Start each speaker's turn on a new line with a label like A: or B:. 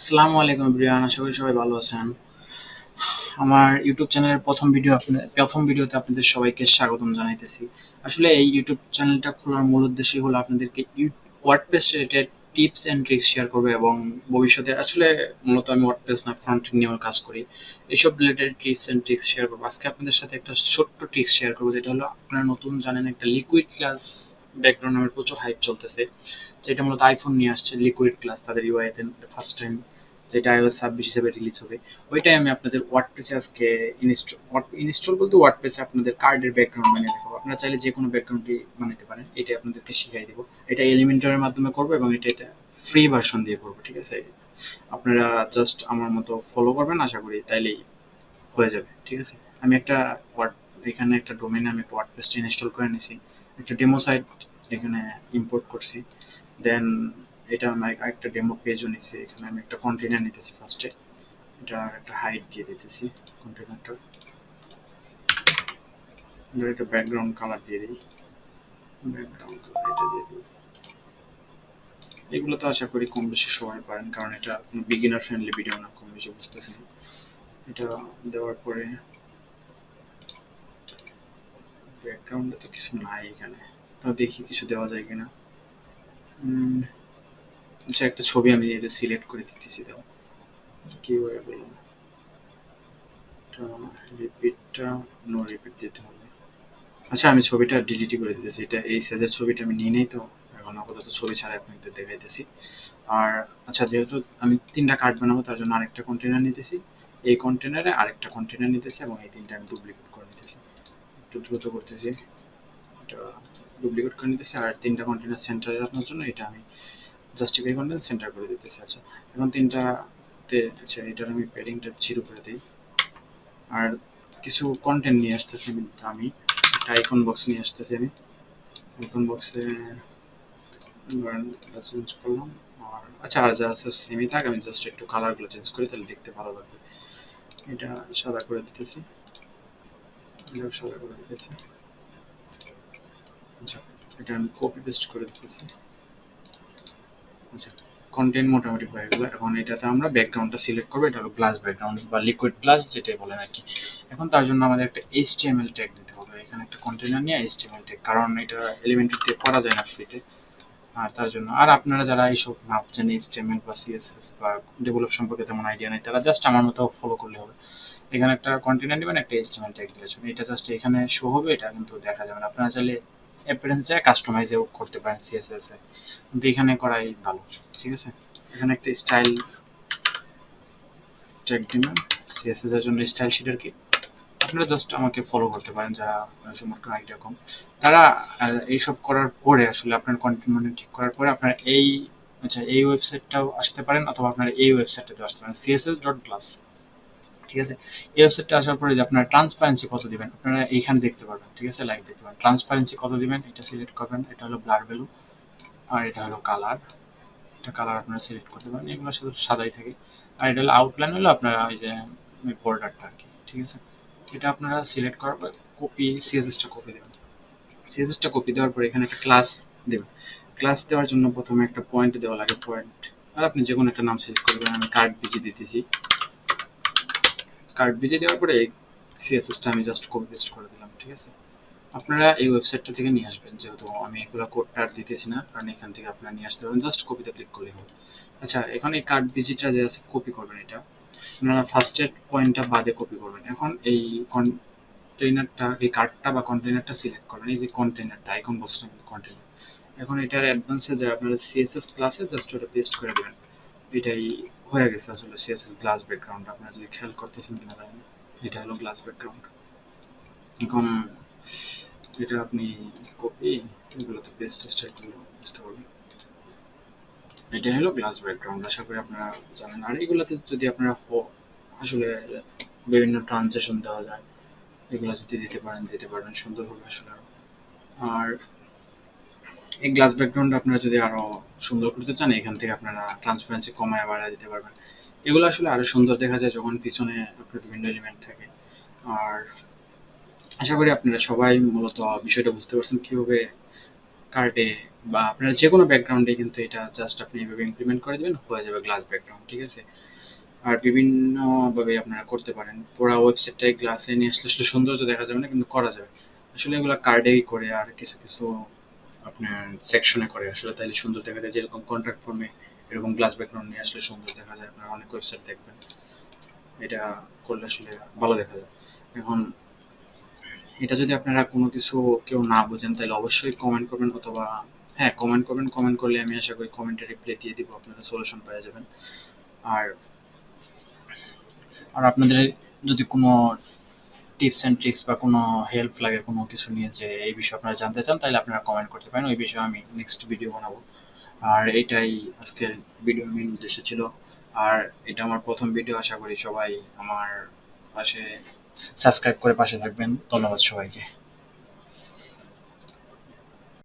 A: আসসালামু আলাইকুম এভরিওয়ান, আশা করি সবাই ভালো আছেন। আমার ইউটিউব চ্যানেলের প্রথম ভিডিওতে আপনাদের সবাইকে স্বাগতম জানাইতেছি। আসলে এই ইউটিউব চ্যানেলটা খোলার মূল উদ্দেশ্যই হলো আপনাদেরকে WordPress related tips and tricks share করবো, এবং ভবিষ্যতে আসলে মূলত আমি ওয়ার্ডপ্রেস না ফ্রন্ট এন্ড নিয়েও কাজ করি। এইসব related tips and tricks share করবো। আজকে আপনাদের সাথে একটা ছোট্ট ট্রিক্স শেয়ার করবো, যেটা হলো আপনারা নতুন জানেন একটা লিকুইড ক্লাস ব্যাকগ্রাউন্ড নামের প্রচুর হাইপ চলতেছে, যেটা মূলত আইফোন নিয়ে আসছে। লিকুইড ক্লাস তাদের ইউআইতে ফার্স্ট টাইম, যেটা iOS 26 হিসেবে রিলিজ হবে। ওইটাই আমি আপনাদের ওয়ার্ডপ্রেসে আজকে ইনস্টল বলতে ওয়ার্ডপ্রেসে আপনাদের কার্ডের ব্যাকগ্রাউন্ড বানিয়ে দেখাবো। আপনারা চাইলে যে কোনো ব্যাকগ্রাউন্ডই বানাতে পারেন, এটাই আপনাদেরকে শিখাই দেবো। এটা এলিমেন্টরের মাধ্যমে করবো এবং এটা ফ্রি ভার্সন দিয়ে করবো, ঠিক আছে? আপনারা জাস্ট আমার মতো ফলো করবেন, আশা করি তাইলেই হয়ে যাবে, ঠিক আছে? আমি এখানে একটা ডোমেইনে আমি ওয়ার্ডপ্রেসটা ইনস্টল করে নিছি, একটা ডেমো সাইট এখানে ইম্পোর্ট করছি। দেন এটা আমি একটা ডেমো পেজও নিচ্ছি। এখানে আমি একটা কন্টেনার নিতেছি ফার্স্টে, এটার একটা হাইট দিয়ে দিতেছি কন্টেনারটার। এটার একটা ব্যাকগ্রাউন্ড কালার দিয়ে দিই, ব্যাকগ্রাউন্ড কালার এটা দিয়ে দিই। এগুলো তো আশা করি কম বেশি সবাই পারেন, কারণ এটা কোনো বিগিনার ফ্রেন্ডলি ভিডিও না, কম বেশি বুঝতেছেন। এটা দেওয়ার পরে ব্যাকগ্রাউন্ডে তো কিছু নাই এখানে, তাও দেখি কিছু দেওয়া যায় কিনা। আচ্ছা, একটা ছবি আমি এটা সিলেক্ট করে দিতেছি। দাও, কিভাবে বললাম, রিপিটটা নো রিপিট দিতে হবে। আচ্ছা, আমি ছবিটা ডিলিটই করে দিতেছি। এটা এই সাইজের ছবিটা আমি নিয়ে নেই, তো এখন আপাতত ছবি ছাড়া আপনাদের দেখাইতেছি। আর আচ্ছা, যেহেতু আমি ৩টা কার্ড বানাবো, তার জন্য আরেকটা কন্টেনার নিতেছি, এই কন্টেনারে আরেকটা কন্টেনার নিতেছি, এবং এই ৩টা আমি ডুপ্লিকেট করে নিতেছি। একটু দ্রুত করতেছি, এটা ডুপ্লিকেট করে নিতেছি। আর ৩টা কন্টেনার সেন্টারে রাখার জন্য এটা আমি জাস্টিফাই কন্টেন্ট সেন্টার করে দিতেছি। আচ্ছা, এখন ৩টাতে আচ্ছা এটার আমি প্যাডিংটা 0 করে দিই। আর কিছু কন্টেন্ট নিয়ে আসতেছি আমি একটা আইকন বক্স নিয়ে আসতেছি। আমি আইকন বক্সে চেঞ্জ করলাম। আর আচ্ছা, আর যা আছে সেমই থাক, আমি জাস্ট একটু কালারগুলো চেঞ্জ করি, তাহলে দেখতে ভালো লাগবে। এটা সাদা করে দিতেছি, এটাও সাদা করে দিতেছি। আচ্ছা, এটা আমি কপি পেস্ট করে দিতেছি। আচ্ছা, কন্টেন্ট মোটামুটি হয়ে গেল। এখন এটাতে আমরা ব্যাকগ্রাউন্ডটা সিলেক্ট করবো, এটা হলো গ্লাস ব্যাকগ্রাউন্ড বা লিকুইড গ্লাস যেটাই বলেন আর কি। এখন তার জন্য আমাদের একটা HTML ট্যাগ দিতে হবে। এখানে একটা কন্টেনার নিয়ে HTML ট্যাগ, কারণ এটা এলিমেন্টর দিয়ে করা যায় না ফ্রিতে। আর তার জন্য, আর আপনারা যারা এইসব না জানেন HTML বা CSS বা ডেভেলপ সম্পর্কে তেমন আইডিয়া নেই, তারা জাস্ট আমার মতো ফলো করলে হবে। এখানে একটা কন্টেনার নেবেন, একটা HTML ট্যাগ দিলে চলবে। এটা জাস্ট এখানে শো হবে, এটা কিন্তু দেখা যাবে না। আপনারা চাইলে অ্যাপিয়ারেন্স যায় কাস্টমাইজও করতে পারেন CSS এ, কিন্তু এখানে করাই ভালো, ঠিক আছে? এখানে একটা স্টাইল ট্যাগ দিবেন, CSS এর জন্য স্টাইল শিট আর কি। আপনারা জাস্ট আমাকে ফলো করতে পারেন যারা সম্পর্কে আইডিয়া কম। তারা এইসব করার পরে আসলে আপনার কন্টেন্ট মানে ঠিক করার পরে আপনারা আচ্ছা এই ওয়েবসাইটটাও আসতে পারেন, অথবা আপনারা এই ওয়েবসাইটটাতেও আসতে পারেন, css.glass, ঠিক আছে? এই ওয়েবসাইটটা আসার পরে যে আপনারা ট্রান্সপারেন্সি কত দিবেন আপনারা এইখানে দেখতে পারবেন, ঠিক আছে? লাইভ দেখতে পারেন। ট্রান্সপারেন্সি কত দিবেন এটা সিলেক্ট করবেন, এটা হলো ব্লার ভ্যালু, আর এটা হলো কালার। এটা কালার আপনারা সিলেক্ট করতে পারেন, এগুলো শুধু সাদাই থাকে। আর এটা হলো আউটলাইন, হলো আপনারা ওই যে বর্ডারটা আর কি, ঠিক আছে? এটা আপনারা সিলেক্ট করার পর সিএসএসটা কপি দেবেন। সিএসএসটা কপি দেওয়ার পর এখানে একটা ক্লাস দেবেন। ক্লাস দেওয়ার জন্য প্রথমে একটা পয়েন্ট দেওয়া লাগে, পয়েন্ট। আর আপনি যে কোনো একটা নাম সিলেক্ট করবেন, আমি কার্ড বিজি দিতেছি। কার্ড বিজি দেওয়ার পরে সিএসএসটা আমি জাস্ট কপি পেস্ট করে দিলাম, ঠিক আছে? আপনারা এই ওয়েবসাইটটা থেকে নিয়ে আসবেন, যেহেতু আমি এগুলো কোডটা আর দিতেছি না, কারণ এখান থেকে আপনারা নিয়ে আসতে পারবেন, জাস্ট কপিতে ক্লিক করলেই হবে। আচ্ছা, এখন এই কার্ড বিজিটা যে আছে কপি করবেন, এটা আপনারা ফার্স্টের পয়েন্টটা বাদে কপি করবেন। এখন এই কন্টেইনারটা, এই কার্ডটা বা কন্টেইনারটা সিলেক্ট করবেন, এই যে কন্টেইনারটা আইকন বক্সটা কিন্তু কন্টেইনার। এখন এটার অ্যাডভান্সে যায় আপনারা সিএসএস ক্লাসে জাস্ট ওটা পেস্ট করে দেবেন। এটাই হয়ে গেছে আসলে সিএসএস গ্লাস ব্যাকগ্রাউন্ড। আপনারা যদি খেয়াল করতেছেন কিনা জানি না, এটা হলো গ্লাস ব্যাকগ্রাউন্ড। এখন এটা আপনি কপি এগুলোতে পেস্ট টেস্ট করলে বুঝতে পারবেন। এটা হলো গ্লাস ব্যাকগ্রাউন্ড, আশা করি আপনারা জানেন। আর এগুলোতে যদি আপনারা আসলে বিভিন্ন ট্রানজেকশন দেওয়া যায়, এগুলো যদি দিতে পারবেন সুন্দর হবে আসলে আরো। আর এই গ্লাস ব্যাকগ্রাউন্ড আপনারা যদি আরো সুন্দর করতে চান, এখান থেকে আপনারা ট্রান্সপারেন্সি কমায় বাড়ায় দিতে পারবেন। এগুলো আসলে আরো সুন্দর দেখা যায় যখন পিছনে আপনার বিভিন্ন এলিমেন্ট থাকে। আর আশা করি আপনারা সবাই মূলত বিষয়টা বুঝতে পারছেন কিভাবে কার্ডে বা আপনার যে কোনো ব্যাকগ্রাউন্ডে কিন্তু এটা জাস্ট আপনি এভাবে ইমপ্লিমেন্ট করে দেবেন, হয়ে যাবে গ্লাস ব্যাকগ্রাউন্ড, ঠিক আছে? আর বিভিন্নভাবে আপনারা করতে পারেন। পুরা ওয়েবসাইটটাই গ্লাসে নিয়ে আসলে আসলে সৌন্দর্য দেখা যাবে না, কিন্তু করা যাবে। আসলে এগুলো কার্ডেই করে আর কিছু কিছু আপনার সেকশনে করে আসলে, তাইলে সুন্দর দেখা যায়। যেরকম কন্ট্রাক্ট ফর্মে এরকম গ্লাস ব্যাকগ্রাউন্ড নিয়ে আসলে সুন্দর দেখা যায়। আপনারা অনেক ওয়েবসাইট দেখবেন এটা করলে আসলে ভালো দেখা যায়। এখন এটা যদি আপনারা কোনো কিছু কেউ না বোঝেন তাহলে অবশ্যই কমেন্ট করবেন, অথবা হ্যাঁ কমেন্ট করবেন। কমেন্ট করলে আমি আশা করি কমেন্টে রিপ্লাই দিয়ে দিব, আপনারা সলিউশন পেয়ে যাবেন। আর আর আপনাদের যদি কোনো টিপস অ্যান্ড ট্রিক্স বা কোনো হেল্প লাগে কোনো কিছু নিয়ে, যে এই বিষয়ে আপনারা জানতে চান, তাহলে আপনারা কমেন্ট করতে পারেন, ওই বিষয়ে আমি নেক্সট ভিডিও বানাবো। আর এটাই আজকের ভিডিওর মেইন উদ্দেশ্য ছিল। আর এটা আমার প্রথম ভিডিও, আশা করি সবাই আমার পাশে সাবস্ক্রাইব করে পাশে থাকবেন। ধন্যবাদ সবাইকে।